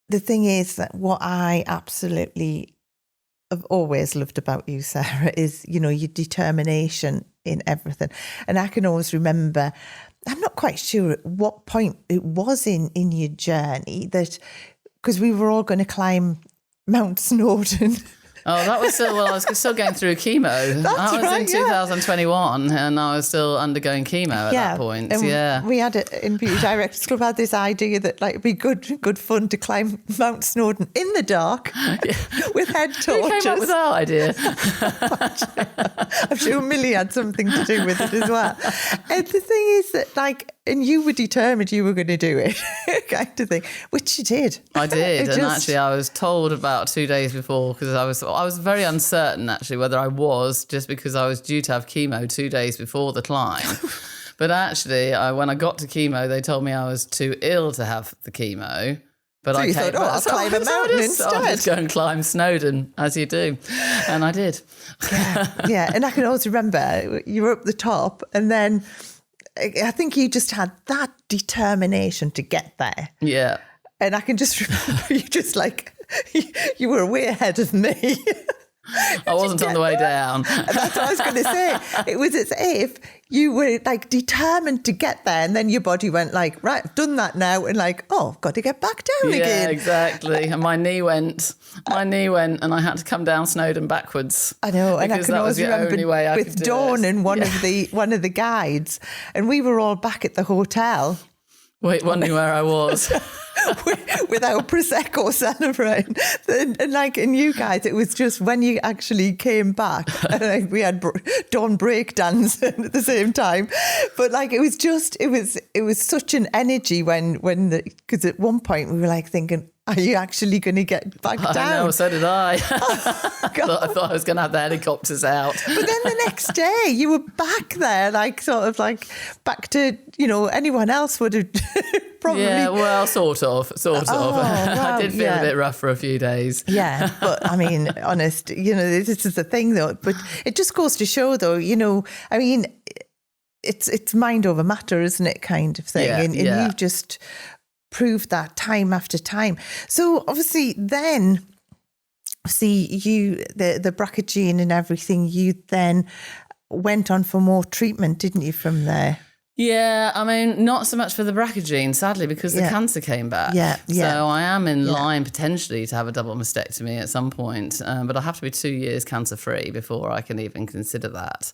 the thing is that what I absolutely have always loved about you, Sarah, is, you know, your determination in everything. And I can always remember, I'm not quite sure at what point it was in your journey that, because we were all going to climb Mount Snowdon. Oh, that was still, I was still going through chemo. That was right, in 2021 and I was still undergoing chemo at that point. We had it in Beauty Directors Club, had this idea that like it'd be good fun to climb Mount Snowdon in the dark with head torches. Who came up with that idea? I'm sure Millie had something to do with it as well. And the thing is that like, and you were determined you were going to do it, kind of thing, which you did. I did, and actually I was told about 2 days before, because I was very uncertain actually whether I was, just because I was due to have chemo 2 days before the climb. But actually, when I got to chemo, they told me I was too ill to have the chemo. But so I I'll climb a mountain instead. I'll just go and climb Snowdon, as you do. And I did. Yeah. And I can always remember you were up the top, and then I think you just had that determination to get there. Yeah. And I can just remember you just like, you were way ahead of me. I wasn't on the way down. That's what I was going to say. It was as if you were like determined to get there, and then your body went like, right, I've done that now, and like, oh, I've got to get back down again. Yeah, exactly. And my knee went, and I had to come down Snowdon backwards. I know, and I can always remember with Dawn and one of the guides, and we were all back at the hotel. Wondering where I was. with our Prosecco celebrating. And you guys, it was just when you actually came back, and we had Dawn breakdance at the same time. But like, it was such an energy because at one point we were like thinking, are you actually going to get back down? I know, so did I. I thought I was going to have the helicopters out. But then the next day you were back there, like sort of like back to, you know, anyone else would have probably. Yeah, well, sort of. Wow, I did feel a bit rough for a few days. Yeah, but I mean, honest, you know, this is the thing though. But it just goes to show though, you know, I mean, it's mind over matter, isn't it, kind of thing. Yeah, and you've just proved that time after time. So obviously then, the BRCA gene and everything, you then went on for more treatment, didn't you, from there? Yeah, I mean, not so much for the BRCA gene, sadly, because the cancer came back. So I am in line potentially to have a double mastectomy at some point, but I have to be 2 years cancer-free before I can even consider that.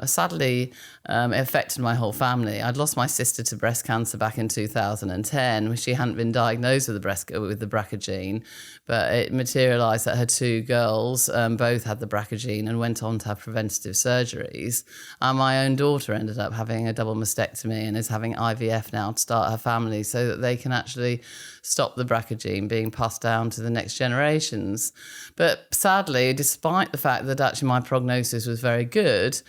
Sadly, it affected my whole family. I'd lost my sister to breast cancer back in 2010. She hadn't been diagnosed with the BRCA gene, but it materialised that her two girls both had the BRCA gene and went on to have preventative surgeries. And my own daughter ended up having a double mastectomy and is having IVF now to start her family so that they can actually stop the BRCA gene being passed down to the next generations. But sadly, despite the fact that actually my prognosis was very good,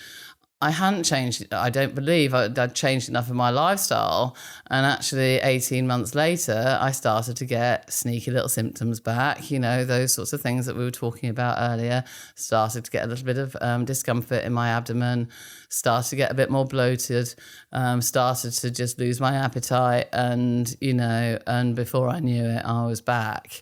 I hadn't changed. I don't believe I'd changed enough of my lifestyle. And actually 18 months later, I started to get sneaky little symptoms back, you know, those sorts of things that we were talking about earlier. Started to get a little bit of discomfort in my abdomen, started to get a bit more bloated, started to just lose my appetite. And, you know, and before I knew it, I was back.